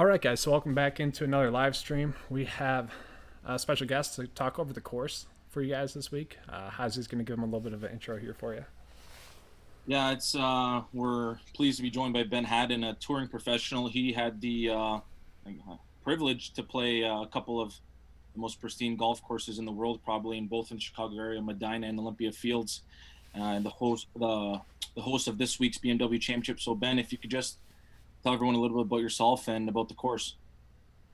All right, guys, so welcome back into another live stream. We have a special guest to talk over the course for you guys this week. Hazi's going to give him a little bit of an intro here for you. Yeah, it's we're pleased to be joined by Ben Haddon, a touring professional. He had the privilege to play a couple of the most pristine golf courses in the world, probably in both in the Chicago area, Medina and Olympia Fields, and the host of this week's BMW Championship. So Ben, if you could just tell everyone a little bit about yourself and about the course.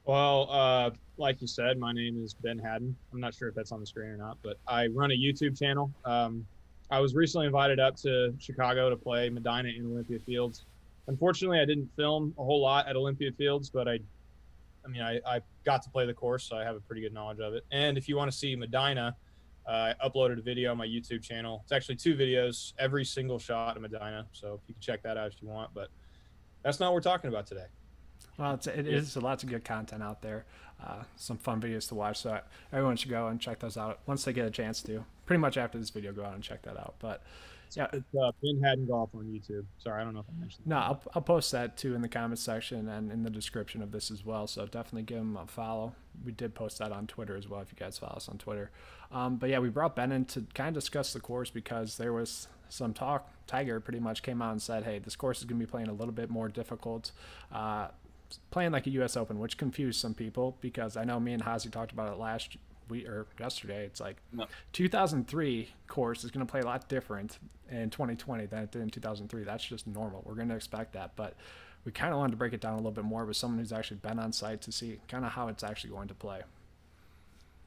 Well, like you said, my name is Ben Haddon. I'm not sure if that's on the screen or not, but I run a YouTube channel. I was recently invited up to Chicago to play Medina and Olympia Fields. Unfortunately, I didn't film a whole lot at Olympia Fields, but I got to play the course, so I have a pretty good knowledge of it. And if you want to see Medina, I uploaded a video on my YouTube channel. It's actually 2 videos, every single shot of Medina, so you can check that out if you want. But that's not what we're talking about today. Well, it is lots of good content out there, some fun videos to watch, so everyone should go and check those out once they get a chance to. Pretty much after this video, go out and check that out. But yeah, it's Ben Haddon Golf on YouTube. Sorry, I don't know if I mentioned that. No, I'll post that too in the comments section and in the description of this as well, so definitely give him a follow. We did post that on Twitter as well if you guys follow us on Twitter. But yeah, we brought Ben in to kind of discuss the course because there was some talk. Tiger pretty much came out and said, hey, this course is going to be playing a little bit more difficult, playing like a U.S. Open, which confused some people because I know me and Hazi talked about it last week or yesterday. It's like 2003 course is going to play a lot different in 2020 than it did in 2003. That's just normal. We're going to expect that, but we kind of wanted to break it down a little bit more with someone who's actually been on site to see kind of how it's actually going to play.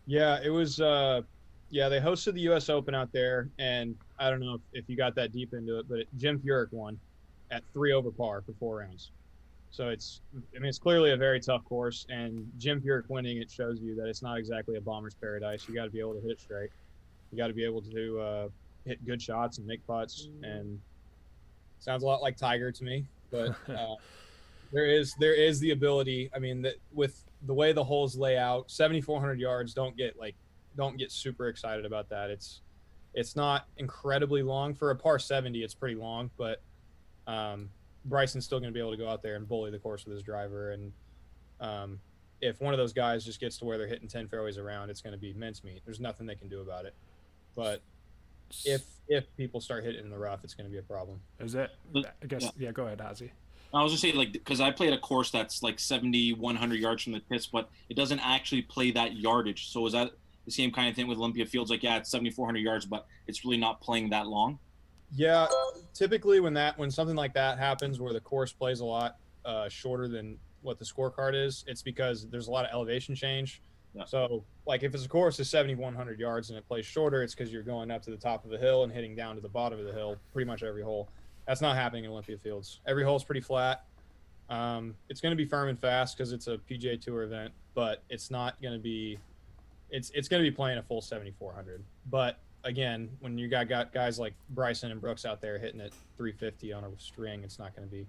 Yeah, it was they hosted the U.S. Open out there, and I don't know if you got that deep into it, but Jim Furyk won at 3 over par for 4 rounds. So it's clearly a very tough course, and Jim Furyk winning, it shows you that it's not exactly a bomber's paradise. You got to be able to hit it straight. You got to be able to hit good shots and make putts, and sounds a lot like Tiger to me, but there is the ability. I mean, that with the way the holes lay out, 7,400 yards, don't get super excited about that. It's not incredibly long for a par 70. It's pretty long, but Bryson's still going to be able to go out there and bully the course with his driver. And if one of those guys just gets to where they're hitting 10 fairways around, it's going to be mincemeat. There's nothing they can do about it. But if people start hitting in the rough, it's going to be a problem. Is it? I guess, yeah, go ahead, Hazi. I was just saying, like, because I played a course that's like 7,100 yards from the pits, but it doesn't actually play that yardage. So is that the same kind of thing with Olympia Fields? Like, yeah, it's 7,400 yards, but it's really not playing that long. Yeah, typically when something like that happens where the course plays a lot shorter than what the scorecard is, it's because there's a lot of elevation change. Yeah. So, like, if it's a course is 7,100 yards and it plays shorter, it's because you're going up to the top of the hill and hitting down to the bottom of the hill pretty much every hole. That's not happening in Olympia Fields. Every hole is pretty flat. It's going to be firm and fast because it's a PGA Tour event, but it's not going to be – it's going to be playing a full 7,400. But – again, when you got guys like Bryson and Brooks out there hitting at 350 on a string, it's not going to be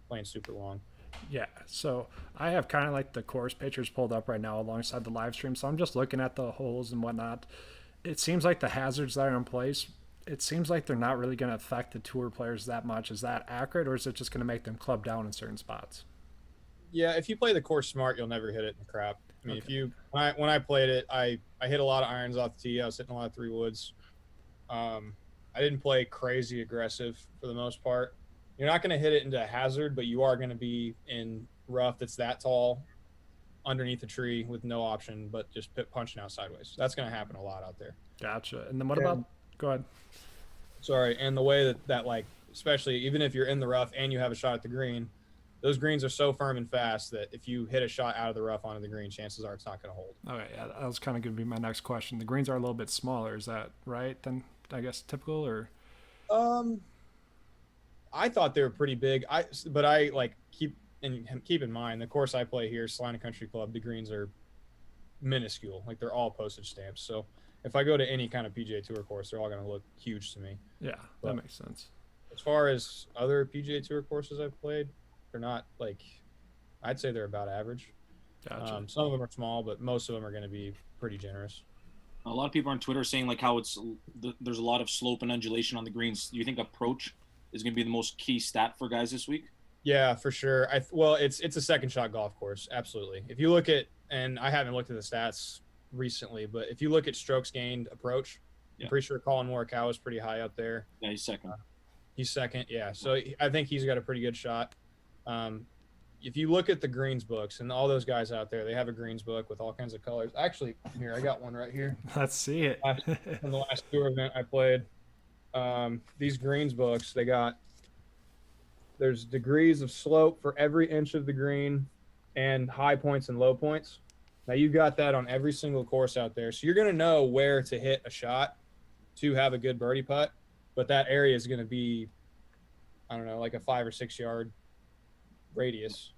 playing super long. Yeah, so I have kind of like the course pictures pulled up right now alongside the live stream, so I'm just looking at the holes and whatnot. It seems like the hazards that are in place, it seems like they're not really going to affect the tour players that much. Is that accurate, or is it just going to make them club down in certain spots? Yeah, if you play the course smart, you'll never hit it in the crap. I mean, okay. When I played it, I hit a lot of irons off the tee. I was hitting a lot of 3 woods. I didn't play crazy aggressive for the most part. You're not going to hit it into a hazard, but you are going to be in rough that's that tall underneath a tree with no option but just punching out sideways. That's going to happen a lot out there. Gotcha. And then what about – go ahead. Sorry. And the way that like, especially even if you're in the rough and you have a shot at the green, those greens are so firm and fast that if you hit a shot out of the rough onto the green, chances are it's not going to hold. Okay, yeah, that was kind of going to be my next question. The greens are a little bit smaller. Is that right than, I guess, typical? Or I thought they were pretty big. But I like keep in mind the course I play here, Salina Country Club. The greens are minuscule, like they're all postage stamps. So if I go to any kind of PGA Tour course, they're all going to look huge to me. Yeah, that makes sense. As far as other PGA Tour courses I've played, they're not like, I'd say they're about average. Gotcha. Some of them are small, but most of them are going to be pretty generous. A lot of people on Twitter saying like how there's a lot of slope and undulation on the greens. Do you think approach is going to be the most key stat for guys this week? Yeah, for sure. Well, it's a second shot golf course, absolutely. If you look at, and I haven't looked at the stats recently, but if you look at strokes gained approach, I'm Yeah. pretty sure Colin Morikawa is pretty high up there. Yeah, he's second. He's second, yeah. So I think he's got a pretty good shot. If you look at the greens books and all those guys out there, they have a greens book with all kinds of colors. Actually, here I got one right here. Let's see it. From the last tour event I played, these greens books, there's degrees of slope for every inch of the green and high points and low points. Now you've got that on every single course out there. So you're going to know where to hit a shot to have a good birdie putt, but that area is going to be, I don't know, like a 5 or 6 yard radius.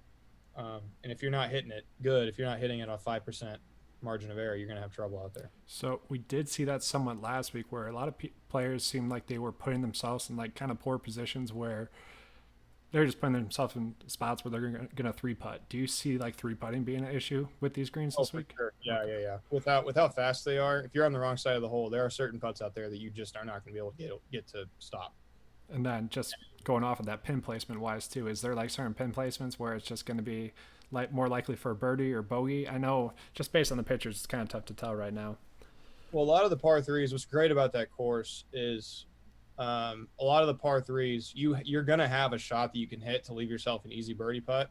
And if you're not hitting it good, if you're not hitting it on 5% margin of error, you're going to have trouble out there. So we did see that somewhat last week where a lot of players seemed like they were putting themselves in like kind of poor positions where they're just putting themselves in spots where they're going to three putt. Do you see like three putting being an issue with these greens this week? Sure. Yeah. With how fast they are, if you're on the wrong side of the hole, there are certain putts out there that you just are not going to be able to get to stop. And then just going off of that pin placement wise too, is there like certain pin placements where it's just going to be like more likely for a birdie or bogey? I know just based on the pictures, it's kind of tough to tell right now. Well, a lot of the par threes, what's great about that course is a lot of the par threes, you're going to have a shot that you can hit to leave yourself an easy birdie putt.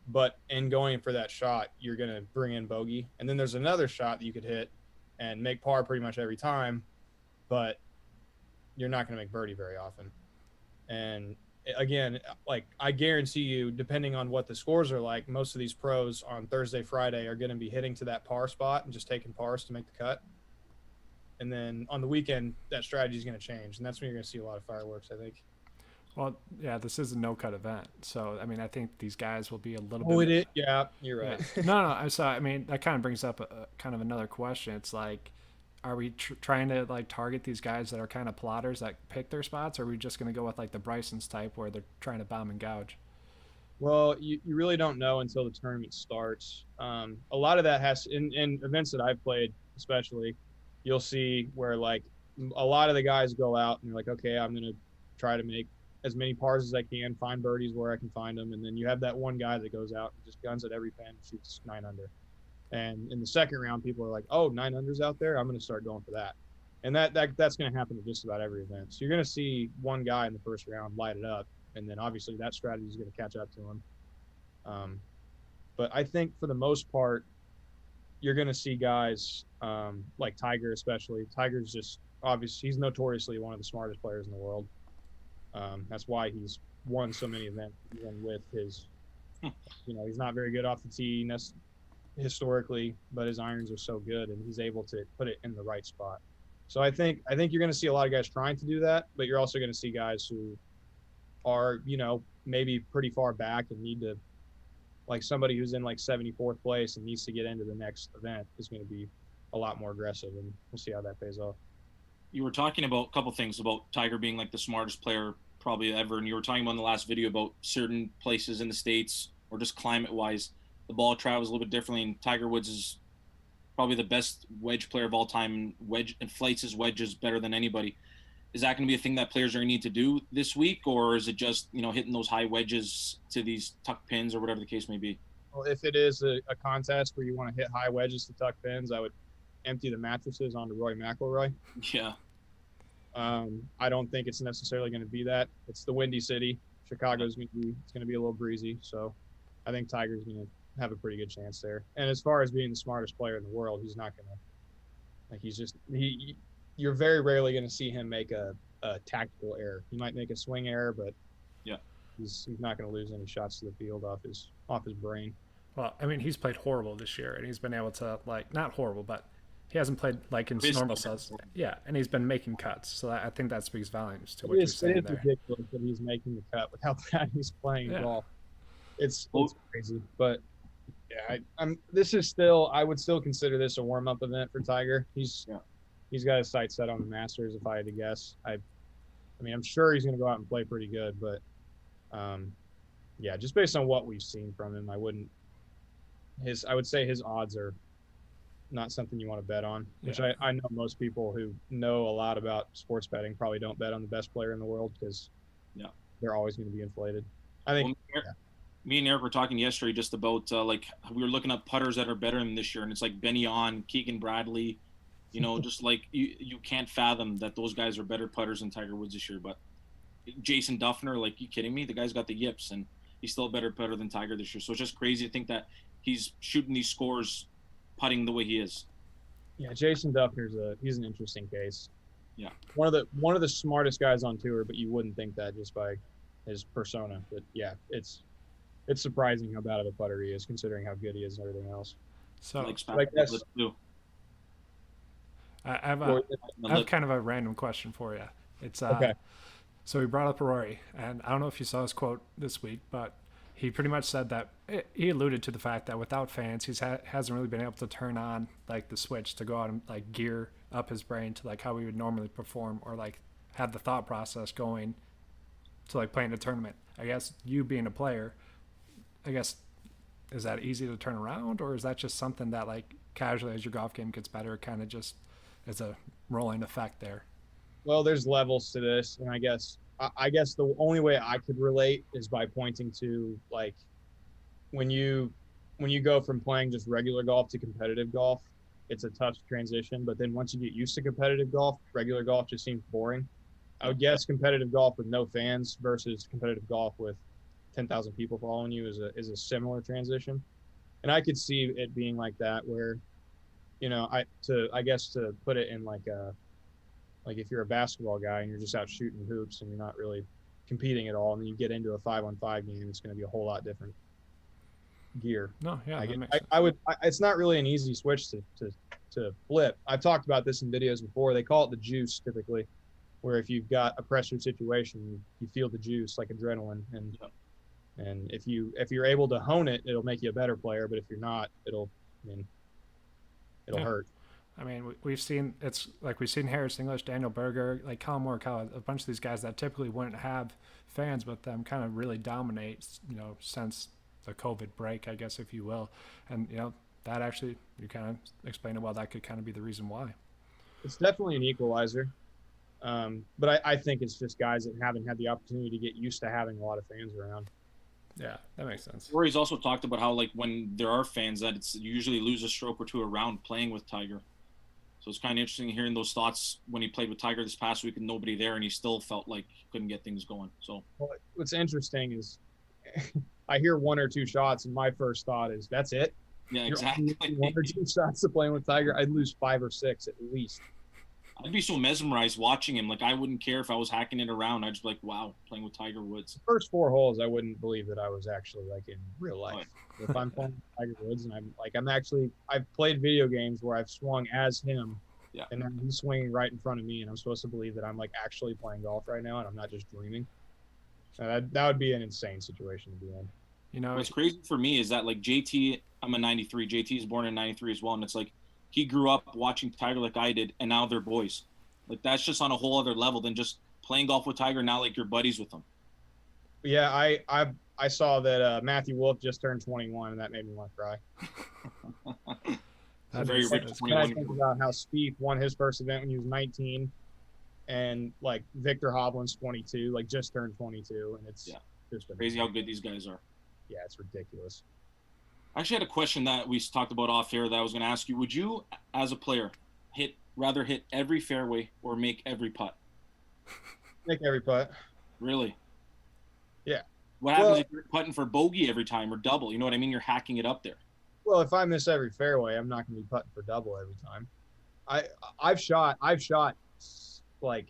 But in going for that shot, you're going to bring in bogey. And then there's another shot that you could hit and make par pretty much every time, but you're not going to make birdie very often. And again, like I guarantee you, depending on what the scores are like, most of these pros on Thursday, Friday are going to be hitting to that par spot and just taking pars to make the cut. And then on the weekend, that strategy is going to change. And that's when you're going to see a lot of fireworks, I think. Well, yeah, this is a no-cut event. So, I mean, I think these guys will be a little bit... it is? Yeah, you're right. Yeah. No. So, I mean, that kind of brings up kind of another question. It's like, are we trying to, like, target these guys that are kind of plotters that pick their spots? Or are we just going to go with, like, the Brysons type where they're trying to bomb and gouge? Well, you really don't know until the tournament starts. A lot of that has, in events that I've played especially, you'll see where, like, a lot of the guys go out and they're like, okay, I'm going to try to make as many pars as I can, find birdies where I can find them. And then you have that one guy that goes out and just guns at every pin and shoots 9 under. And in the second round, people are like, oh, 9 under's out there. I'm going to start going for that. And that's going to happen at just about every event. So you're going to see one guy in the first round light it up. And then obviously that strategy is going to catch up to him. But I think for the most part, you're going to see guys like Tiger, especially. Tiger's just obviously, he's notoriously one of the smartest players in the world. That's why he's won so many events, even with his, he's not very good off the tee historically, but his irons are so good and he's able to put it in the right spot. So I think you're going to see a lot of guys trying to do that, but you're also going to see guys who are, maybe pretty far back and need to, like somebody who's in like 74th place and needs to get into the next event is going to be a lot more aggressive, and we'll see how that pays off. You were talking about a couple things about Tiger being like the smartest player probably ever, and you were talking about in the last video about certain places in the States or just climate-wise, the ball travels a little bit differently, and Tiger Woods is probably the best wedge player of all time. Wedge inflates his wedges better than anybody. Is that going to be a thing that players are going to need to do this week, or is it just hitting those high wedges to these tuck pins or whatever the case may be? Well, if it is a contest where you want to hit high wedges to tuck pins, I would empty the mattresses onto Roy McIlroy. Yeah. I don't think it's necessarily going to be that. It's the Windy City. Chicago's going to be a little breezy, so I think Tiger's going to have a pretty good chance there. And as far as being the smartest player in the world, he's not going to you're very rarely going to see him make a tactical error. He might make a swing error, but yeah, he's not going to lose any shots to the field off his brain. Well, I mean, he's played horrible this year, and he's been able to, like, not horrible, but he hasn't played like in normal cells. Yeah, and he's been making cuts. So I think that speaks volumes to what you're saying there. It is ridiculous that he's making the cut with how bad he's playing golf. It's crazy. But yeah, I would still consider this a warm-up event for Tiger. He's got his sights set on the Masters, if I had to guess. I mean, I'm sure he's going to go out and play pretty good, but just based on what we've seen from him, I would say his odds are not something you want to bet on, which I know most people who know a lot about sports betting probably don't bet on the best player in the world because they're always going to be inflated. I think Me and Eric were talking yesterday just about like we were looking up putters that are better than this year, and it's like Benny On, Keegan Bradley, just like you can't fathom that those guys are better putters than Tiger Woods this year. But Jason Duffner, like, you kidding me? The guy's got the yips, and he's still a better putter than Tiger this year. So it's just crazy to think that he's shooting these scores, putting the way he is. Yeah, Jason Duffner's he's an interesting case. Yeah, one of the smartest guys on tour, but you wouldn't think that just by his persona. But yeah, it's surprising how bad of a putter he is, considering how good he is and everything else. So I guess I have kind of a random question for you. It's okay. So he brought up Rory, and I don't know if you saw his quote this week, but he pretty much said that he alluded to the fact that without fans, he hasn't really been able to turn on like the switch to go out and like gear up his brain to like how we would normally perform, or like have the thought process going to like playing a tournament. I guess you being a player, I guess, is that easy to turn around, or is that just something that like casually as your golf game gets better, kind of just is a rolling effect there? Well, there's levels to this, and I guess the only way I could relate is by pointing to like when you go from playing just regular golf to competitive golf, it's a tough transition. But then once you get used to competitive golf, regular golf just seems boring. I would guess competitive golf with no fans versus competitive golf with 10,000 people following you is a similar transition, and I could see it being like that where, I guess to put it in like if you're a basketball guy and you're just out shooting hoops and you're not really competing at all, and then you get into a 5-on-5 game, it's going to be a whole lot different gear. No, yeah, it's not really an easy switch to flip. I've talked about this in videos before. They call it the juice typically, where if you've got a pressure situation, you feel the juice like adrenaline, and if you're able to hone it, it'll make you a better player. But if you're not, it'll hurt. I mean, we've seen Harris English, Daniel Berger, like Colin Morikawa, a bunch of these guys that typically wouldn't have fans, but them kind of really dominate, since the COVID break, I guess, if you will. And, that actually, you kind of explained it well, that could kind of be the reason why. It's definitely an equalizer. But I think it's just guys that haven't had the opportunity to get used to having a lot of fans around. Yeah, that makes sense. Rory's also talked about how, like, when there are fans, that it's usually lose a stroke or two around playing with Tiger. So it's kind of interesting hearing those thoughts when he played with Tiger this past week and nobody there, and he still felt like he couldn't get things going. So what's interesting is I hear one or two shots, and my first thought is, that's it? Yeah, exactly. One or two shots to playing with Tiger, I'd lose 5 or 6 at least. I'd be so mesmerized watching him. Like, I wouldn't care if I was hacking it around. I'd just be like, wow, playing with Tiger Woods. The first 4 holes, I wouldn't believe that I was actually like in real life. Right. If I'm playing with Tiger Woods and I've played video games where I've swung as him, and then he's swinging right in front of me, and I'm supposed to believe that I'm like actually playing golf right now, and I'm not just dreaming. So that would be an insane situation to be in. What's crazy for me is that, like, JT, I'm a 93. JT is born in 93 as well, and it's like he grew up watching Tiger like I did, and now they're boys. Like, that's just on a whole other level than just playing golf with Tiger. Now, like, you're buddies with him. Yeah, I saw that Matthew Wolff just turned 21, and that made me want to cry. That's very rich. When I think about how Spieth won his first event when he was 19, and like Victor Hovland's 22, like just turned 22, and it's just crazy how good these guys are. Yeah, it's ridiculous. I actually had a question that we talked about off air that I was going to ask you. Would you, as a player, rather hit every fairway or make every putt? Make every putt. Really? Yeah. What happens if you're putting for bogey every time or double? You know what I mean? You're hacking it up there. Well, if I miss every fairway, I'm not going to be putting for double every time. I've shot like,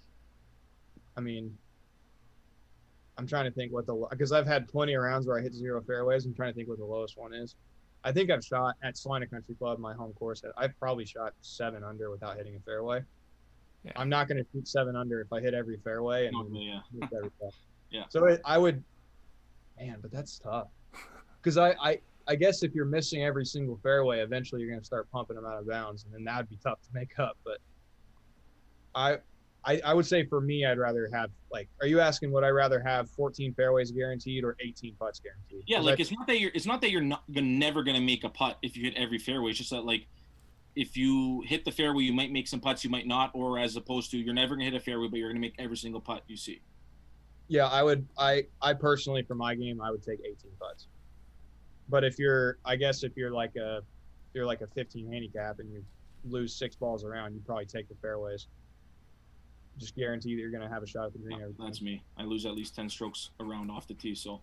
I mean, I'm trying to think because I've had plenty of rounds where I hit 0 fairways. I'm trying to think what the lowest one is. I think I've shot at Salina Country Club, my home course. I've probably shot 7 under without hitting a fairway. Yeah. I'm not going to shoot 7 under if I hit every fairway and miss every putt. Yeah. So I would, man, but that's tough. Because I guess if you're missing every single fairway, eventually you're going to start pumping them out of bounds, and then that'd be tough to make up. But I would say for me, I'd rather have, like, are you asking would I rather have 14 fairways guaranteed or 18 putts guaranteed? Yeah, like it's not that you're never going to make a putt if you hit every fairway. It's just that, like, if you hit the fairway, you might make some putts, you might not, or as opposed to you're never going to hit a fairway, but you're going to make every single putt you see. Yeah, I would. I personally, for my game, I would take 18 putts. But if you're, I guess, if you're like a 15 handicap and you lose 6 balls around, you probably take the fairways. Just guarantee that you're going to have a shot at the green every time. That's me. I lose at least 10 strokes around off the tee, so.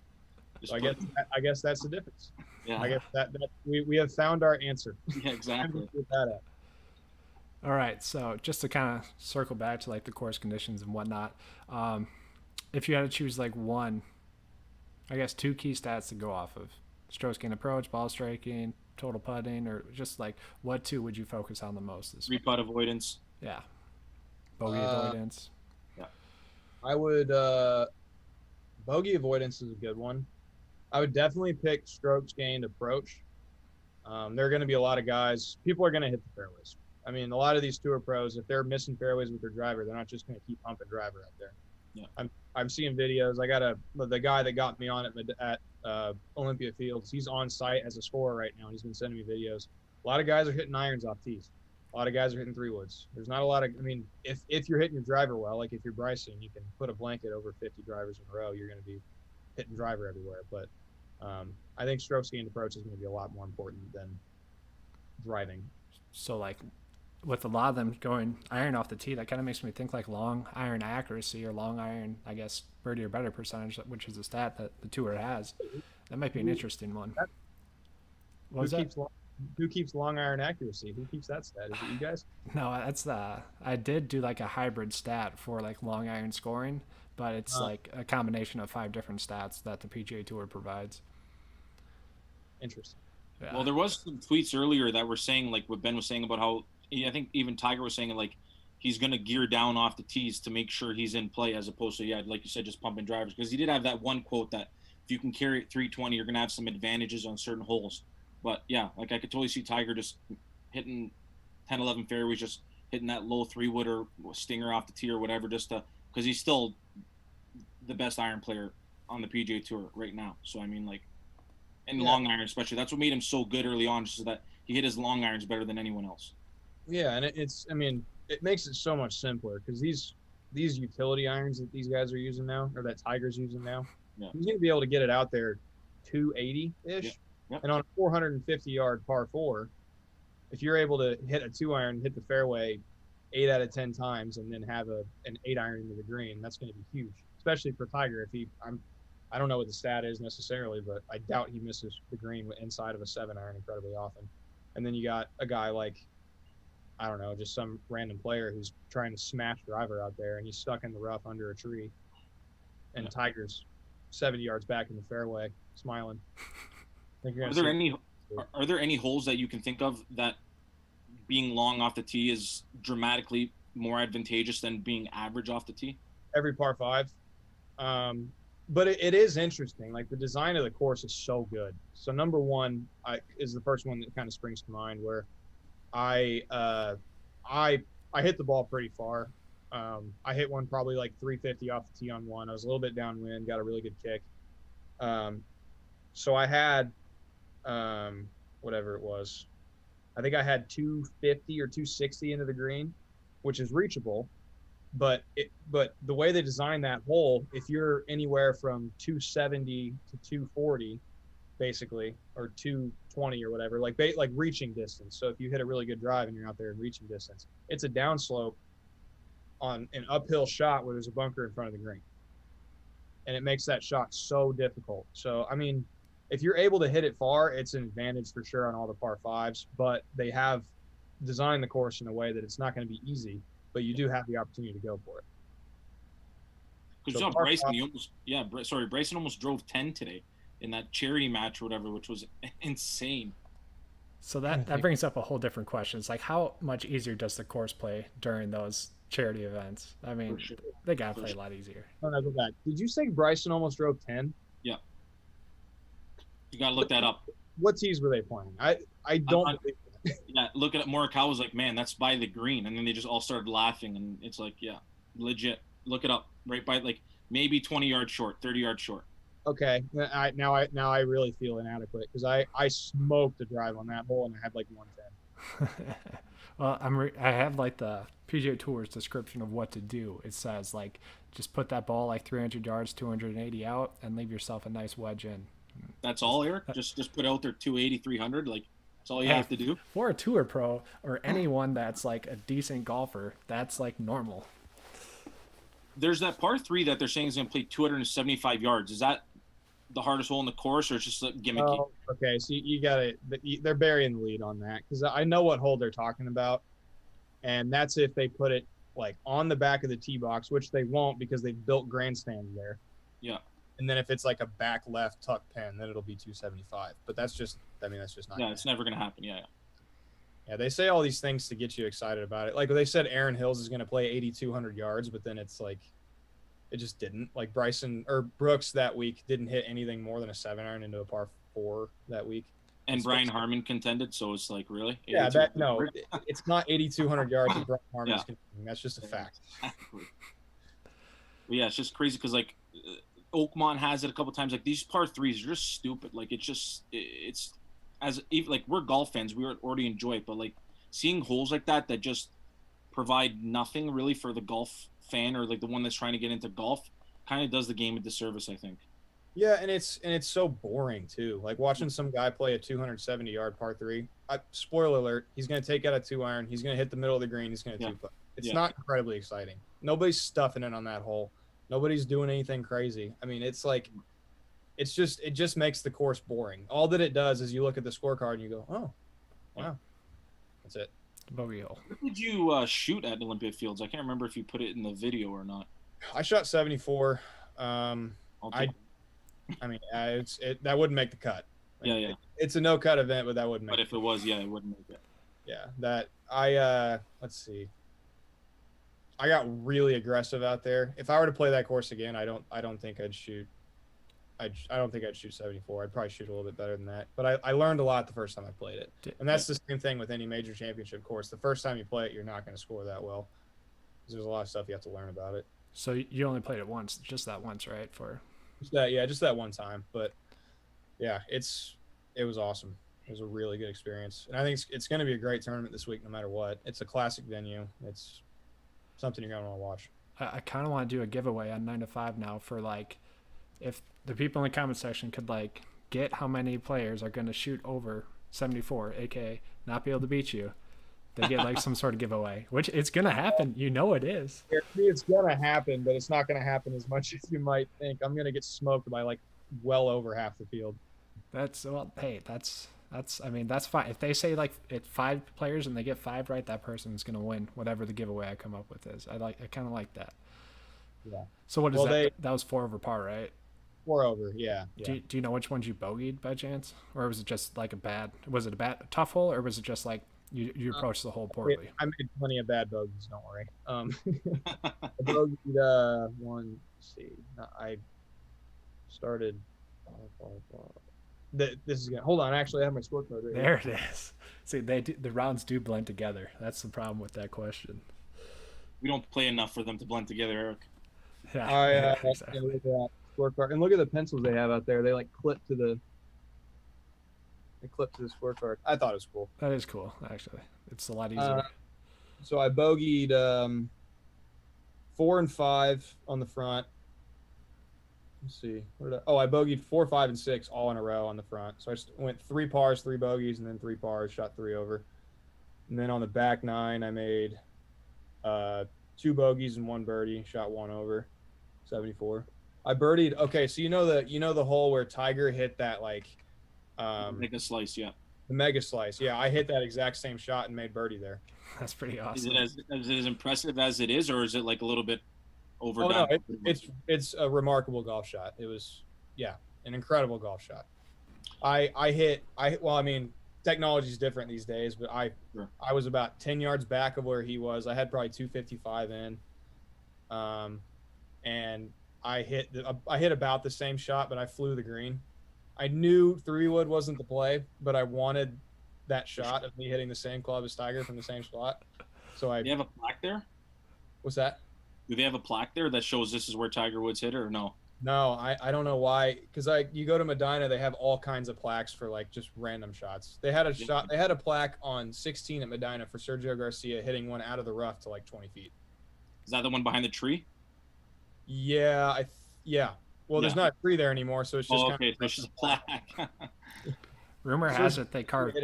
So I guess that's the difference. Yeah. I guess that we have found our answer. Yeah, exactly. All right, so just to kind of circle back to like the course conditions and whatnot, if you had to choose like one, I guess 2 key stats to go off of: strokes gained approach, ball striking, total putting, or just like what 2 would you focus on the most? Three-putt avoidance. Yeah. Bogey avoidance. Yeah. I would bogey avoidance is a good one. I would definitely pick strokes gained approach. There are going to be a lot of guys. People are going to hit the fairways. I mean, a lot of these tour pros, if they're missing fairways with their driver, they're not just going to keep pumping driver out there. Yeah. I'm seeing videos. I got the guy that got me on at Olympia Fields. He's on site as a scorer right now. He's been sending me videos. A lot of guys are hitting irons off tees. A lot of guys are hitting 3-woods. There's not a lot of. I mean, if you're hitting your driver well, like if you're Bryson, you can put a blanket over 50 drivers in a row. You're going to be hitting driver everywhere. But I think strokes gained approach is going to be a lot more important than driving. So like with a lot of them going iron off the tee, that kind of makes me think like long iron accuracy or long iron, I guess, birdie or better percentage, which is a stat that the tour has. That might be an interesting one. What was that? Who keeps long iron accuracy? Who keeps that stat? Is it you guys? No, that's I did do like a hybrid stat for like long iron scoring, but it's like a combination of 5 different stats that the PGA Tour provides. Interesting. Yeah. Well, there was some tweets earlier that were saying, like what Ben was saying about how, I think even Tiger was saying, like, he's going to gear down off the tees to make sure he's in play, as opposed to, yeah, like you said, just pumping drivers. Because he did have that one quote that if you can carry it 320, you're going to have some advantages on certain holes. But, yeah, like I could totally see Tiger just hitting 10, 11 fairways, just hitting that low 3-wood or stinger off the tee or whatever, just to – because he's still the best iron player on the PGA Tour right now. So, I mean, like, and long iron especially. That's what made him so good early on, just so that he hit his long irons better than anyone else. Yeah, and it makes it so much simpler because these utility irons that these guys are using now, or that Tiger's using now, he's going to be able to get it out there 280-ish. Yeah. Yep. And on a 450-yard par 4, if you're able to hit a 2-iron, hit the fairway 8 out of 10 times, and then have an 8-iron into the green, that's going to be huge, especially for Tiger. I don't know what the stat is necessarily, but I doubt he misses the green inside of a 7-iron incredibly often. And then you got a guy like, I don't know, just some random player who's trying to smash driver out there, and he's stuck in the rough under a tree. And Tiger's 70 yards back in the fairway, smiling. Are there any holes that you can think of that being long off the tee is dramatically more advantageous than being average off the tee? Every par 5. But it is interesting. Like, the design of the course is so good. So number 1 is the first one that kind of springs to mind, where I hit the ball pretty far. I hit one probably like 350 off the tee on one. I was a little bit downwind, got a really good kick. So I had whatever it was. I think I had 250 or 260 into the green, which is reachable. But the way they designed that hole, if you're anywhere from 270 to 240, basically, or 220 or whatever, like reaching distance. So if you hit a really good drive and you're out there in reaching distance, it's a downslope on an uphill shot where there's a bunker in front of the green, and it makes that shot so difficult. So I mean, if you're able to hit it far, it's an advantage for sure on all the par 5s. But they have designed the course in a way that it's not going to be easy, but you do have the opportunity to go for it. Because so Bryson almost drove 10 today in that charity match or whatever, which was insane. So that brings up a whole different question. It's like, how much easier does the course play during those charity events? I mean, they got to play a lot easier. No, go back. Did you say Bryson almost drove 10? Yeah. You got to look that up. What tees were they playing? I don't believe that. Yeah, look at it. Morikawa was like, man, that's by the green. And then they just all started laughing. And it's like, yeah, legit. Look it up. Right by, like, maybe 20 yards short, 30 yards short. Okay. Now I really feel inadequate because I smoked a drive on that hole and I had like 110. Well, I have like the PGA Tour's description of what to do. It says like just put that ball like 300 yards, 280 out, and leave yourself a nice wedge in. That's all, Eric. Just put out there 280, 300. Like that's all you Hey, have to do. for a tour pro or anyone that's like a decent golfer, that's like normal. There's that par 3 that they're saying is going to play 275 yards. Is that the hardest hole in the course, or it's just like gimmicky? Oh, okay. So you got it. They're burying the lead on that because I know what hole they're talking about, and that's if they put it like on the back of the tee box, which they won't because they've built grandstands there. Yeah. And then if it's like a back left tuck pin, then it'll be 275. But that's just not. Yeah, it's never going to happen. Yeah. Yeah, they say all these things to get you excited about it. Like they said, Aaron Hills is going to play 8,200 yards, but then it's like it just didn't. Like Bryson or Brooks that week didn't hit anything more than a 7-iron into a par 4 that week. And Brian Harmon contended, so it's like really. Yeah, it's not 8,200 yards of Brian Harmon's contending. That's just a fact. Exactly. But yeah, it's just crazy because like Oakmont has it a couple times. Like these par 3s are just stupid. Like it's as even like we're golf fans, we already enjoy it, but like seeing holes like that just provide nothing really for the golf fan or like the one that's trying to get into golf kind of does the game a disservice, I think. Yeah, and it's so boring too. Like watching some guy play a 270-yard par 3. Spoiler alert: he's going to take out a 2-iron. He's going to hit the middle of the green. He's going to two-putt. It's not incredibly exciting. Nobody's stuffing it on that hole. Nobody's doing anything crazy. I mean, it's like it just makes the course boring. All that it does is you look at the scorecard and you go, oh, wow, that's it. Bogey hole. What did you shoot at Olympia Fields? I can't remember if you put it in the video or not. I shot 74. I mean, that wouldn't make the cut. Like, it's a no-cut event, but that wouldn't make But if it was, it wouldn't make it. Yeah, let's see. I got really aggressive out there. If I were to play that course again, I don't think I'd shoot. I don't think I'd shoot 74. I'd probably shoot a little bit better than that. But I learned a lot the first time I played it. And that's the same thing with any major championship course. The first time you play it, you're not going to score that well. Because there's a lot of stuff you have to learn about it. So you only played it once, just that once, right? Just that one time. But yeah, it was awesome. It was a really good experience. And I think it's going to be a great tournament this week no matter what. It's a classic venue. It's something you're going to want to watch. I kind of want to do a giveaway on 9 to 5 now for like if the people in the comment section could like get how many players are going to shoot over 74, aka not be able to beat you. They get like some sort of giveaway, which it's going to happen. You know it is. It's going to happen, but it's not going to happen as much as you might think. I'm going to get smoked by like well over half the field. That's I mean, that's fine. If they say like it's 5 players and they get 5 right, that person is going to win whatever the giveaway I come up with is. I kind of like that. Yeah. So what is that? That was 4 over par, right? 4 over, yeah. Do you know which ones you bogeyed by chance, or was it just like was it a tough hole, or was it just like you approached the hole poorly? I made plenty of bad bogeys. Don't worry. I bogeyed one. Let's see, I started. This is gonna hold on. Actually, I have my scorecard right there. It is. See, the rounds do blend together. That's the problem with that question. We don't play enough for them to blend together, Eric. Yeah, exactly. Look at that scorecard, and look at the pencils they have out there. They like clip to the scorecard. I thought it was cool. That is cool, actually. It's a lot easier. So I bogeyed 4 and 5 on the front. Let's see. I bogeyed 4, 5, and 6 all in a row on the front. So I went 3 pars, 3 bogeys, and then 3 pars, shot 3 over. And then on the back 9, I made 2 bogeys and 1 birdie, shot 1 over, 74. I birdied. Okay, so you know the hole where Tiger hit that like mega slice, yeah. The mega slice, yeah. I hit that exact same shot and made birdie there. That's pretty awesome. Is it as impressive as it is, or is it like a little bit overdone? Oh, no, it's a remarkable golf shot. It was, an incredible golf shot. I mean, technology is different these days, but I was about 10 yards back of where he was. I had probably 255 in, and I hit about the same shot, but I flew the green. I knew 3-wood wasn't the play, but I wanted that shot of me hitting the same club as Tiger from the same spot. So Do you have a plaque there? What's that? Do they have a plaque there that shows this is where Tiger Woods hit it, or no? No, I don't know why. Because you go to Medina, they have all kinds of plaques for like just random shots. They had a shot. They had a plaque on 16 at Medina for Sergio Garcia hitting one out of the rough to like 20 feet. Is that the one behind the tree? Yeah, yeah. Well, there's Yeah. not a tree there anymore, so it's just Oh, kind okay. So it's just a plaque. Rumor of has it they carved.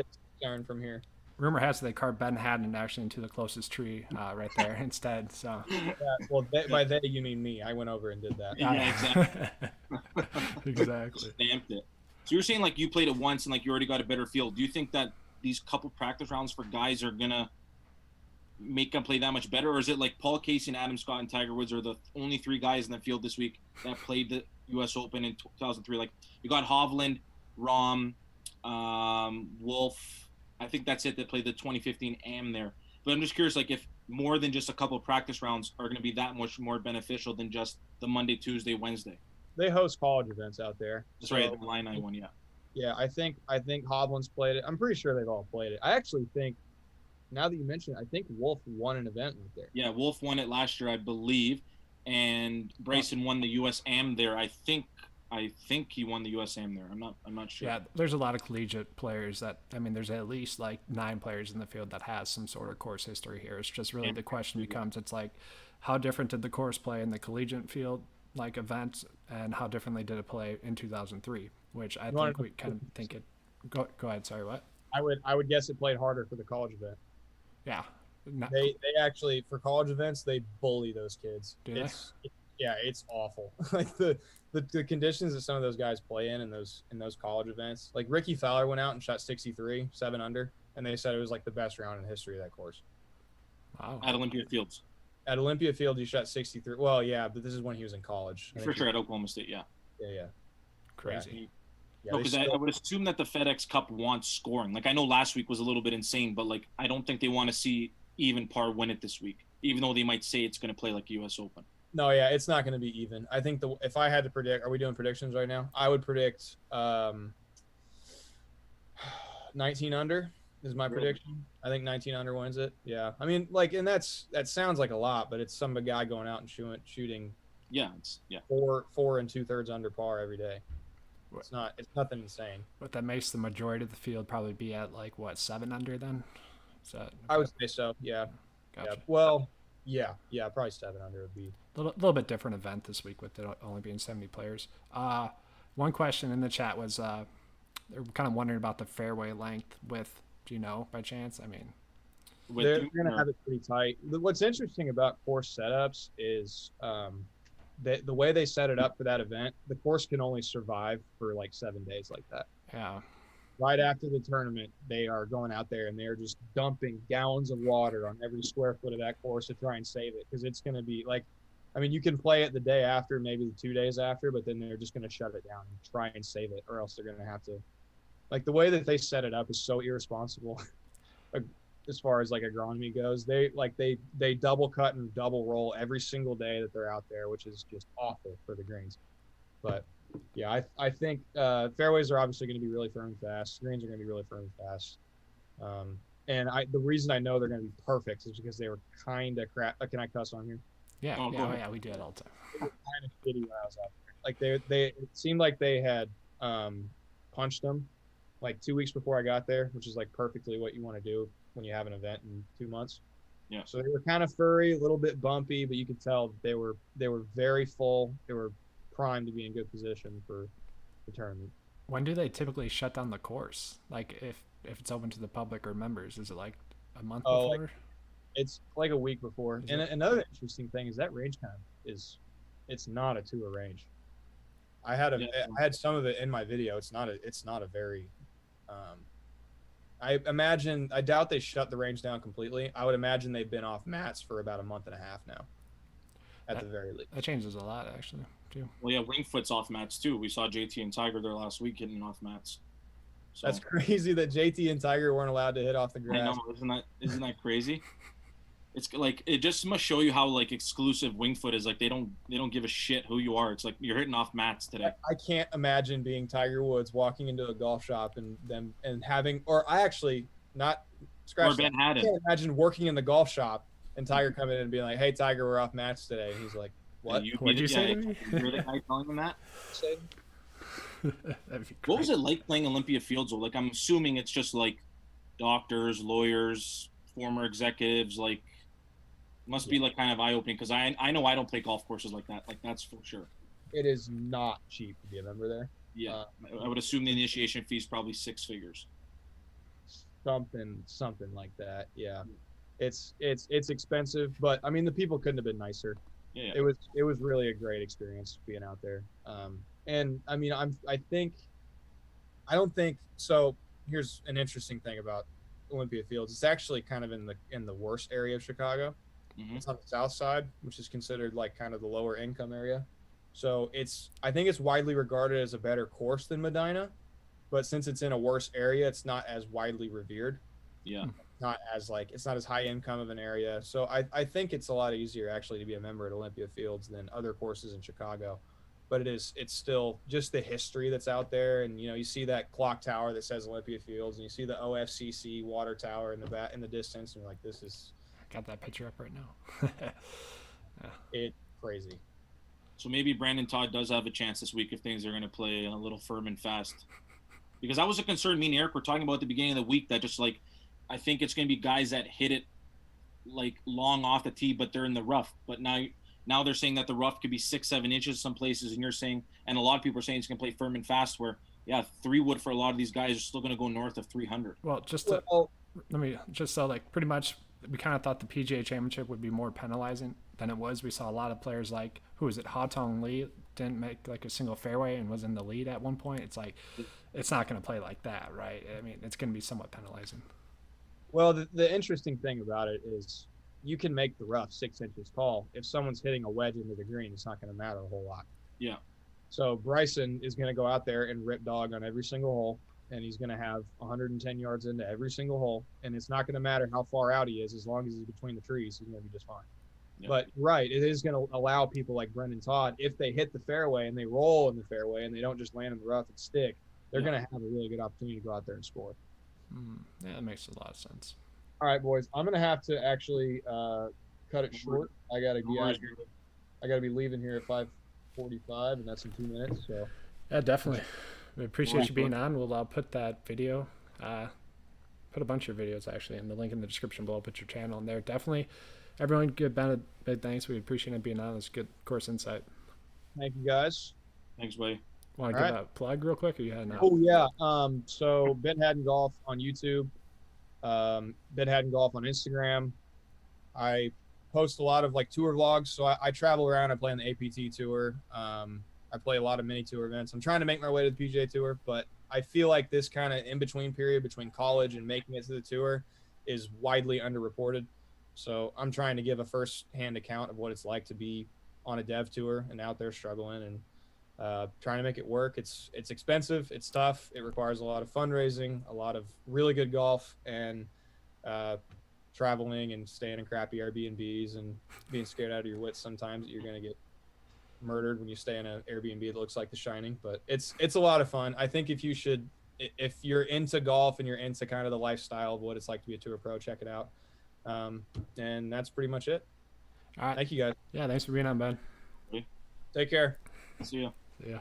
From here. Rumor has it they carved Ben Haddon actually into the closest tree right there instead. So Yeah, well, by they you mean me. I went over and did that. Yeah, exactly. Exactly. Stamped it. So you're saying like you played it once and like you already got a better feel. Do you think that these couple practice rounds for guys are gonna make them play that much better, or is it like Paul Casey and Adam Scott and Tiger Woods are the only three guys in the field this week that played the U.S. Open in 2003? Like you got Hovland, Rahm, Wolf. I think that's it. That played the 2015 AM there. But I'm just curious, like if more than just a couple of practice rounds are going to be that much more beneficial than just the Monday, Tuesday, Wednesday. They host college events out there. That's right, the Line I one, yeah. Yeah, I think Hovland's played it. I'm pretty sure they've all played it. I actually think, now that you mention it, I think Wolf won an event right there. Yeah, Wolf won it last year, I believe, and Bryson won the U.S. AM there. I think he won the U.S. AM there. I'm not sure. Yeah, there's a lot of collegiate players that, I mean, there's at least like 9 players in the field that has some sort of course history here. It's just really the question becomes, it's like, how different did the course play in the collegiate field, like events, and how differently did it play in 2003? Which I think we kind of think it. Go ahead. Sorry, what? I would guess it played harder for the college event. Yeah. They actually, for college events, they bully those kids. Do they? Yeah, it's awful. Like the conditions that some of those guys play in those college events. Like Ricky Fowler went out and shot 63, 7 under, and they said it was like the best round in the history of that course. Wow. At Olympia Fields. At Olympia Fields, he shot 63. Well, yeah, but this is when he was in college. For sure, at Oklahoma State, yeah. Yeah. Crazy. Yeah, no, because I would assume that the FedEx Cup wants scoring. Like I know last week was a little bit insane, but like I don't think they want to see even par win it this week, even though they might say it's going to play like U.S. Open. No, yeah, it's not going to be even. I think if I had to predict, are we doing predictions right now? I would predict 19 under is my prediction. I think 19 under wins it. Yeah, I mean, like, and that sounds like a lot, but it's some guy going out and shooting. Yeah, 4 2/3 under par every day. It's nothing insane. But that makes the majority of the field probably be at like what, 7 under then? So I would say so. Yeah. Gotcha. Yeah. Well, yeah, probably 7 under would be a little bit different event this week with it only being 70 players. One question in the chat was they're kind of wondering about the fairway length width. Do you know by chance? I mean, they're going to have it pretty tight. What's interesting about course setups is the way they set it up for that event, the course can only survive for like 7 days like that. Yeah. Right after the tournament, they are going out there and they're just dumping gallons of water on every square foot of that course to try and save it, because it's going to be like, I mean, you can play it the day after, maybe 2 days after, but then they're just going to shut it down and try and save it, or else they're going to have to, like, the way that they set it up is so irresponsible as far as like agronomy goes. They double cut and double roll every single day that they're out there, which is just awful for the greens. But yeah, I think fairways are obviously going to be really firm and fast. Greens are going to be really firm and fast. And the reason I know they're going to be perfect is because they were kind of crap. Can I cuss on here? Yeah, yeah, we do it all the time. They were kind of shitty when I was out there. Like they it seemed like they had punched them like 2 weeks before I got there, which is like perfectly what you want to do when you have an event in 2 months. Yeah. So they were kind of furry, a little bit bumpy, but you could tell they were very full. They were primed to be in good position for the tournament. When do they typically shut down the course? Like if it's open to the public or members, is it like a month before? Like, it's like a week before. And another interesting thing is that range time it's not a tour range. I had some of it in my video. It's not a very I doubt they shut the range down completely. I would imagine they've been off mats for about a month and a half now, at the very least. That changes a lot, actually, too. Well, yeah, Winged Foot's off mats too. We saw JT and Tiger there last week hitting off mats. So, that's crazy that JT and Tiger weren't allowed to hit off the grass. I know, isn't that crazy? It's like, it just must show you how like exclusive Winged Foot is. Like they don't give a shit who you are. It's like you're hitting off mats today. I can't imagine being Tiger Woods walking into a golf shop and having, or I actually not scratch. Or Ben Haddon. I can't imagine working in the golf shop and Tiger coming in and being like, "Hey Tiger, we're off mats today." And he's like, What? What'd you say to me? You're the guy telling them that? Say? That'd be What was great. it like playing Olympia Fields? Like, I'm assuming it's just like doctors, lawyers, former executives. Like, must be like kind of eye opening because I know I don't play golf courses like that. Like, that's for sure. It is not cheap to be a member there. Yeah, I would assume the initiation fee is probably 6 figures. Something like that. Yeah, it's expensive, but I mean the people couldn't have been nicer. Yeah, It was really a great experience being out there. And I mean I don't think so. Here's an interesting thing about Olympia Fields. It's actually kind of in the worst area of Chicago. Mhm. It's on the south side, which is considered like kind of the lower income area. So I think it's widely regarded as a better course than Medina, but since it's in a worse area, it's not as widely revered. yeah. Not as like it's not as high income of an area. So I think it's a lot easier actually to be a member at Olympia Fields than other courses in Chicago. But it's still just the history that's out there, and you see that clock tower that says Olympia Fields, and you see the OFCC water tower in the distance, and you're like, this is Got that picture up right now. crazy. So maybe Brandon Todd does have a chance this week if things are going to play a little firm and fast. Because that was a concern me and Eric were talking about at the beginning of the week, that just like I think it's going to be guys that hit it like long off the tee, but they're in the rough. But now they're saying that the rough could be 6-7 inches some places, and you're saying, and a lot of people are saying it's going to play firm and fast. Where 3-wood for a lot of these guys are still going to go north of 300. Well, pretty much we kind of thought the PGA Championship would be more penalizing than it was. We saw a lot of players like, who was it, Haotong Lee, didn't make like a single fairway and was in the lead at one point. It's like, it's not going to play like that, right? I mean, it's going to be somewhat penalizing. Well, the interesting thing about it is you can make the rough 6 inches tall. If someone's hitting a wedge into the green, it's not going to matter a whole lot. Yeah. So Bryson is going to go out there and rip dog on every single hole, and he's going to have 110 yards into every single hole, and it's not going to matter how far out he is as long as he's between the trees. He's going to be just fine. Yeah. But right, it is going to allow people like Brendan Todd, if they hit the fairway and they roll in the fairway and they don't just land in the rough and stick, they're going to have a really good opportunity to go out there and score. Yeah, that makes a lot of sense. All right, boys, I'm going to have to actually cut it short. I got to be out here. I got to be leaving here at 5:45, and that's in 2 minutes. So yeah, definitely. We appreciate you being on. We'll put that video, put a bunch of videos actually in the link in the description below. Put your channel in there. Definitely, everyone give Ben a big thanks. We appreciate him being on. It's good course insight. Thank you, guys. Thanks, buddy. Want to give a plug real quick, or you had Oh yeah. So Ben Haddon Golf on YouTube. Ben Haddon Golf on Instagram. I post a lot of like tour vlogs. So I travel around. I play on the APT tour. I play a lot of mini tour events. I'm trying to make my way to the PGA Tour, but I feel like this kind of in-between period between college and making it to the tour is widely underreported. So I'm trying to give a first-hand account of what it's like to be on a dev tour and out there struggling and trying to make it work. It's expensive. It's tough. It requires a lot of fundraising, a lot of really good golf, and traveling and staying in crappy Airbnbs and being scared out of your wits sometimes that you're going to get murdered when you stay in an Airbnb that looks like The Shining. But it's a lot of fun. I think if you're into golf and you're into kind of the lifestyle of what it's like to be a tour pro, check it out. And that's pretty much it. All right. Thank you, guys. Yeah, thanks for being on, Ben. Take care. See ya. Yeah.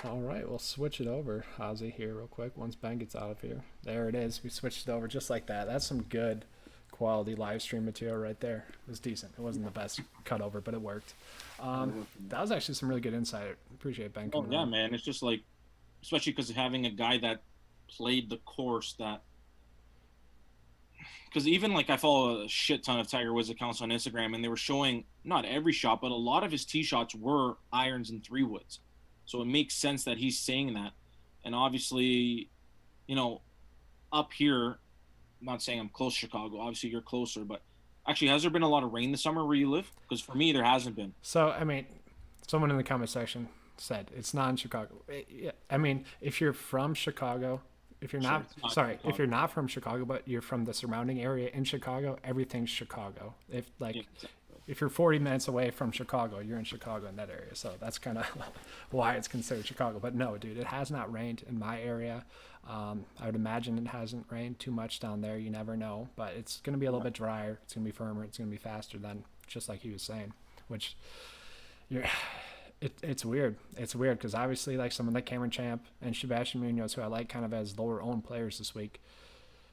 All right, we'll switch it over, Ozzy, here real quick. Once Ben gets out of here, there it is. We switched it over just like that. That's some good quality live stream material right there. It was decent. It wasn't the best cut over, but it worked. That was actually some really good insight. Appreciate Ben coming on. Man. It's just like, especially because having a guy that played the course that. Because even like I follow a shit ton of Tiger Woods accounts on Instagram, and they were showing not every shot, but a lot of his tee shots were irons and 3-woods. So it makes sense that he's saying that. And obviously, up here, I'm not saying I'm close to Chicago. Obviously, you're closer. But actually, has there been a lot of rain this summer where you live? Because for me, there hasn't been. So, I mean, someone in the comment section said it's not in Chicago. I mean, if you're from Chicago, if you're not from Chicago, but you're from the surrounding area in Chicago, everything's Chicago. If you're 40 minutes away from Chicago, you're in Chicago in that area. So that's kind of why it's considered Chicago. But no, dude, it has not rained in my area. I would imagine it hasn't rained too much down there. You never know. But it's going to be a little bit drier. It's going to be firmer. It's going to be faster than just like he was saying, which you're. It's weird. It's weird because obviously, like someone like Cameron Champ and Sebastian Munoz, who I like kind of as lower owned players this week,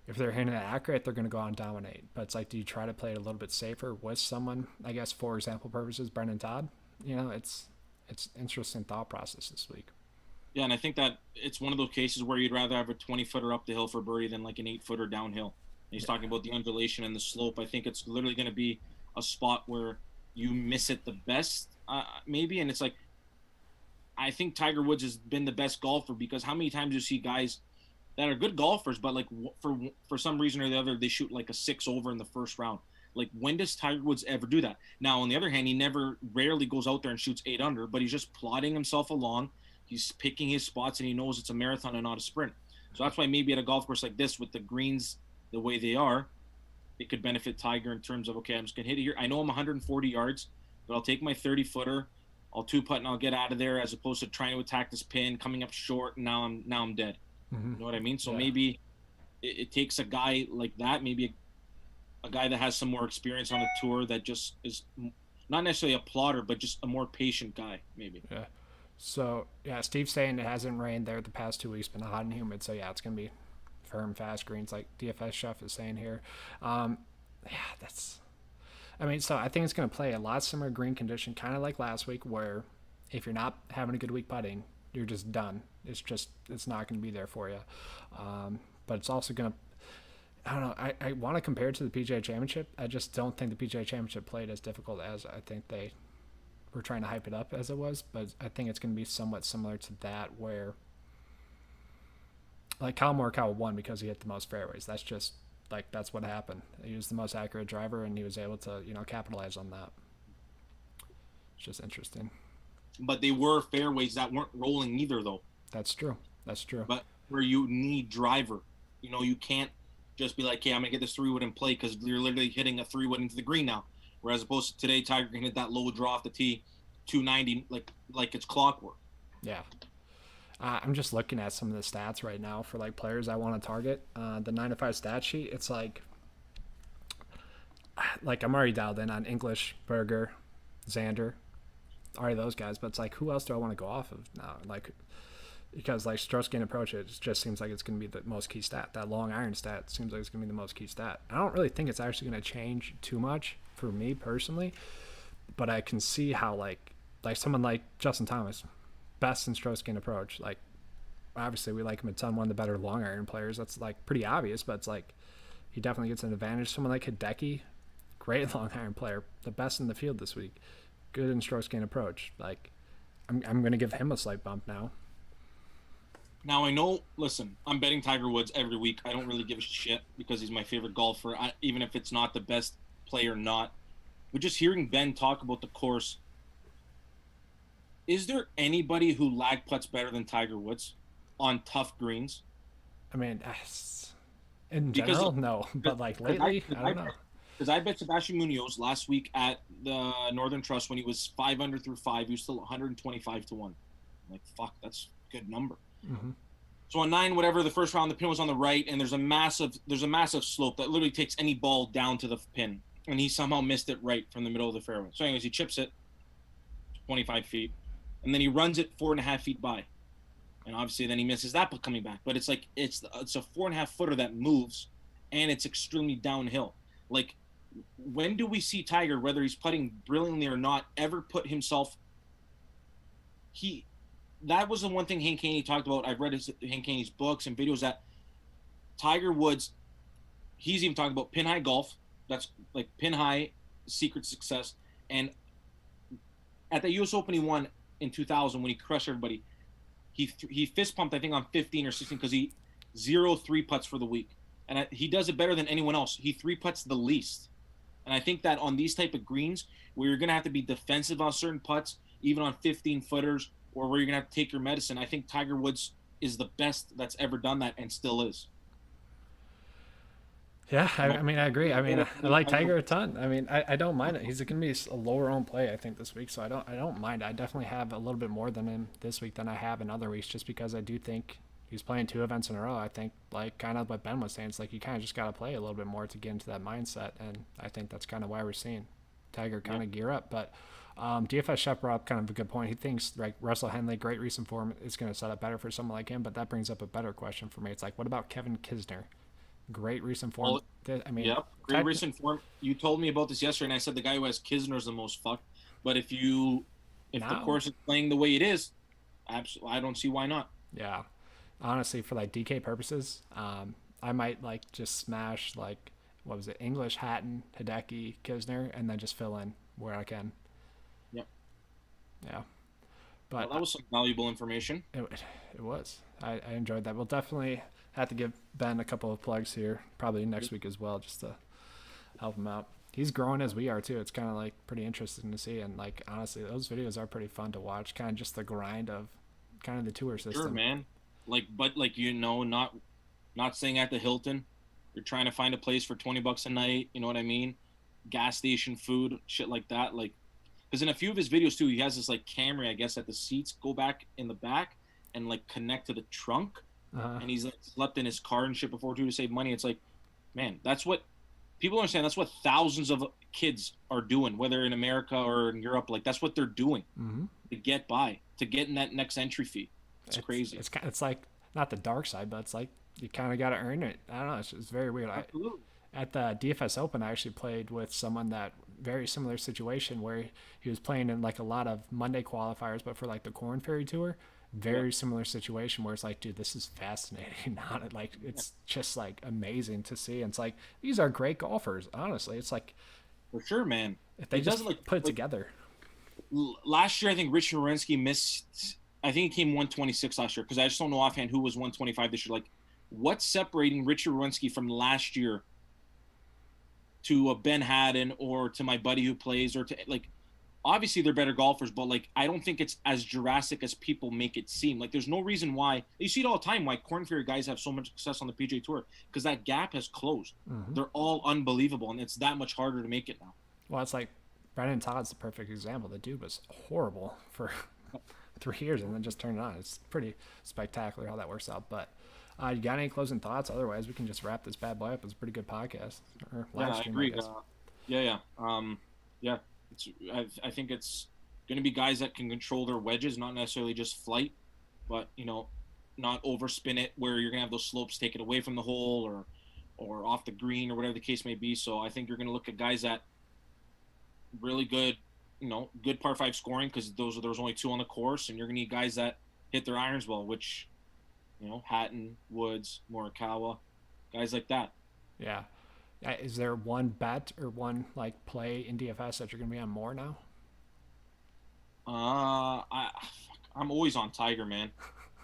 if they're hitting it accurate, they're going to go out and dominate. But it's like, do you try to play it a little bit safer with someone, I guess, for example purposes, Brendan Todd? You know, it's interesting thought process this week. Yeah, and I think that it's one of those cases where you'd rather have a 20-footer up the hill for birdie than like an 8-footer downhill. And he's talking about the undulation and the slope. I think it's literally going to be a spot where you miss it the best, maybe. And it's like, I think Tiger Woods has been the best golfer because how many times do you see guys that are good golfers, but like for some reason or the other, they shoot like a 6 over in the first round. Like, when does Tiger Woods ever do that? Now, on the other hand, he rarely goes out there and shoots 8 under, but he's just plodding himself along. He's picking his spots, and he knows it's a marathon and not a sprint. So that's why maybe at a golf course like this, with the greens the way they are, it could benefit Tiger in terms of, okay, I'm just going to hit it here. I know I'm 140 yards, but I'll take my 30-footer. I'll two-putt, and I'll get out of there, as opposed to trying to attack this pin, coming up short, and now I'm dead. Mm-hmm. You know what I mean? So maybe it takes a guy like that, maybe a guy that has some more experience on the tour that just is not necessarily a plotter, but just a more patient guy, maybe. Yeah. So, yeah, Steve's saying it hasn't rained there the past 2 weeks, been hot and humid. So, yeah, it's going to be firm, fast greens like DFS Chef is saying here. So I think it's going to play a lot similar green condition, kind of like last week, where if you're not having a good week putting, you're just done. It's not going to be there for you. But it's also going to, I don't know, I want to compare it to the PGA Championship. I just don't think the PGA Championship played as difficult as I think they were trying to hype it up as it was. But I think it's going to be somewhat similar to that, where like Kyle Morikawa won because he hit the most fairways. That's just like, that's what happened. He was the most accurate driver, and he was able to, capitalize on that. It's just interesting. But they were fairways that weren't rolling either, though. That's true. But where you need driver, you can't just be like, hey, I'm gonna get this 3-wood in play, because you're literally hitting a 3-wood into the green now. Whereas opposed to today, Tiger can hit that low draw off the tee, 290, like it's clockwork. Yeah. I'm just looking at some of the stats right now for like players I want to target. The 9-to-5 stat sheet, it's like I'm already dialed in on English, Berger, Xander, already those guys. But it's like, who else do I want to go off of now? Like, because like stroke gain approach, it just seems like it's going to be the most key stat. That long iron stat seems like it's going to be the most key stat. I don't really think it's actually going to change too much for me personally, but I can see how like someone like Justin Thomas, best in stroke gain approach. Like, obviously we like him a ton, one of the better long iron players. That's like pretty obvious, but it's like he definitely gets an advantage. Someone like Hideki, great long iron player, the best in the field this week, good in stroke gain approach. Like, I'm going to give him a slight bump now. Now, I know, listen, I'm betting Tiger Woods every week. I don't really give a shit because he's my favorite golfer, even if it's not the best play or not. But just hearing Ben talk about the course, is there anybody who lag putts better than Tiger Woods on tough greens? I mean, in general, no. But like lately, I don't know. Because I bet Sebastian Munoz last week at the Northern Trust when he was 5 under through 5, he was still 125 to 1. I'm like, fuck, that's a good number. Mm-hmm. So on 9, whatever, the first round, the pin was on the right, and there's a massive slope that literally takes any ball down to the pin, and he somehow missed it right from the middle of the fairway. So anyways, he chips it 25 feet, and then he runs it 4.5 feet by, and obviously then he misses that coming back. But it's like it's a 4.5 footer that moves, and it's extremely downhill. Like, when do we see Tiger, whether he's putting brilliantly or not, ever put himself? That was the one thing Hank Haney talked about. I've read Hank Haney's books and videos that Tiger Woods, he's even talking about pin high golf. That's like pin high secret success. And at the U.S. Open he won in 2000 when he crushed everybody, he fist pumped, I think, on 15 or 16 because he 0 3-putts for the week. And he does it better than anyone else. He 3-putts the least. And I think that on these type of greens where you're going to have to be defensive on certain putts, even on 15-footers, or where you're going to have to take your medicine, I think Tiger Woods is the best that's ever done that and still is. Yeah, I mean, I agree. I mean, I like Tiger a ton. I mean, I don't mind it. He's going to be a lower owned play, I think, this week, so I don't mind. I definitely have a little bit more than him this week than I have in other weeks, just because I do think he's playing 2 events in a row. I think, like kind of what Ben was saying, it's like you kind of just got to play a little bit more to get into that mindset, and I think that's kind of why we're seeing Tiger kind of gear up. But DFS Chef brought up kind of a good point. He thinks like Russell Henley, great recent form, is going to set up better for someone like him. But that brings up a better question for me. It's like, what about Kevin Kisner? Great recent form. I mean, yep, great recent form. You told me about this yesterday, and I said the guy who has Kisner's the most fucked. But if the course is playing the way it is, absolutely, I don't see why not. Yeah, honestly, for like DK purposes, I might like just smash like what was it, English, Hatton, Hideki, Kisner, and then just fill in where I can. Yep. Yeah. But that was some valuable information. It was. I enjoyed that. We'll definitely have to give Ben a couple of plugs here, probably next week as well, just to help him out. He's growing as we are too. It's kind of like pretty interesting to see, and like honestly, those videos are pretty fun to watch. Kind of just the grind of kind of the tour system. Sure, man. But not staying at the Hilton. You're trying to find a place for $20 a night. You know what I mean? Gas station food, shit like that. Like, because in a few of his videos too, he has this like camera, I guess, at the seats go back in the back and like connect to the trunk. And he's like slept in his car and shit before too to save money. It's like, man, that's what people understand. That's what thousands of kids are doing, whether in America or in Europe. Like that's what they're doing to get by, to get in that next entry fee. It's crazy. It's like not the dark side, but it's like you kind of got to earn it. I don't know. It's very weird. At the DFS Open, I actually played with someone that very similar situation where he was playing in like a lot of Monday qualifiers, but for like the Corn Ferry Tour. Very similar situation where it's like, dude, this is fascinating. Not like it's just like amazing to see. And it's like these are great golfers. Honestly, it's like for sure, man. If they just like put it together. Last year, I think Richard Wierenski missed. I think he came 126 last year because I just don't know offhand who was 125 this year. Like, what's separating Richard Wierenski from last year to a Ben Haddon or to my buddy who plays or to like. Obviously, they're better golfers, but like I don't think it's as drastic as people make it seem. Like there's no reason why you see it all the time. Why Corn Ferry guys have so much success on the PGA Tour because that gap has closed. They're all unbelievable, and it's that much harder to make it now. Well, it's like Brendan Todd's the perfect example. The dude was horrible for 3 years and then just turned it on. It's pretty spectacular how that works out. But you got any closing thoughts? Otherwise, we can just wrap this bad boy up. It's a pretty good podcast or live stream. I agree. Yeah. I think it's going to be guys that can control their wedges, not necessarily just flight, but not overspin it where you're going to have those slopes take it away from the hole or off the green or whatever the case may be. So I think you're going to look at guys that really good, good par 5 scoring because there's only 2 on the course, and you're going to need guys that hit their irons well, which Hatton, Woods, Morikawa, guys like that. Yeah. Is there one bet or one like play in DFS that you're going to be on more now? I'm always on Tiger, man.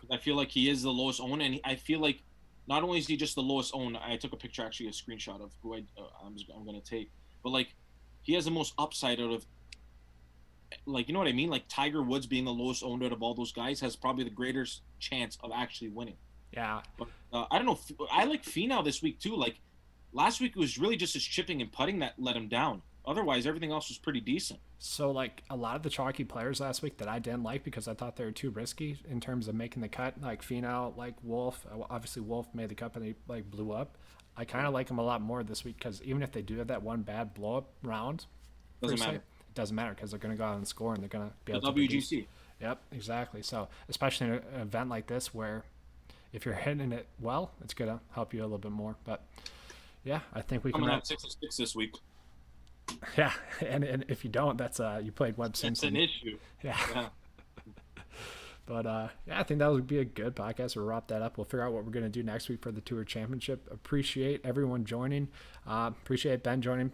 I feel like he is the lowest owned, and I feel like not only is he just the lowest owned. I took a picture, actually, a screenshot of who I'm going to take, but like he has the most upside out of, like, you know what I mean? Like Tiger Woods being the lowest owned out of all those guys has probably the greatest chance of actually winning. Yeah. But I don't know. I like Finau this week too. Like. Last week it was really just his chipping and putting that let him down. Otherwise, everything else was pretty decent. So, like, a lot of the chalky players last week that I didn't like because I thought they were too risky in terms of making the cut, like Finau, like Wolf. Obviously, Wolf made the cut and he, like, blew up. I kind of like him a lot more this week because even if they do have that one bad blow-up round, doesn't matter. It doesn't matter because they're going to go out and score and they're going to be able to WGC. Yep, exactly. So, especially in an event like this where if you're hitting it well, it's going to help you a little bit more. But... yeah, I think we can. I'm gonna have 6-6 this week. Yeah, and if you don't, that's you played Webb Simpson. That's an issue. Yeah. But I think that would be a good podcast. We'll wrap that up. We'll figure out what we're gonna do next week for the Tour Championship. Appreciate everyone joining. Appreciate Ben joining.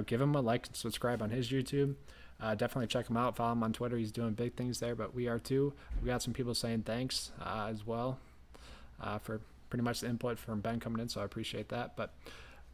Give him a like and subscribe on his YouTube. Definitely check him out. Follow him on Twitter. He's doing big things there. But we are too. We got some people saying thanks as well for pretty much the input from Ben coming in, so I appreciate that. But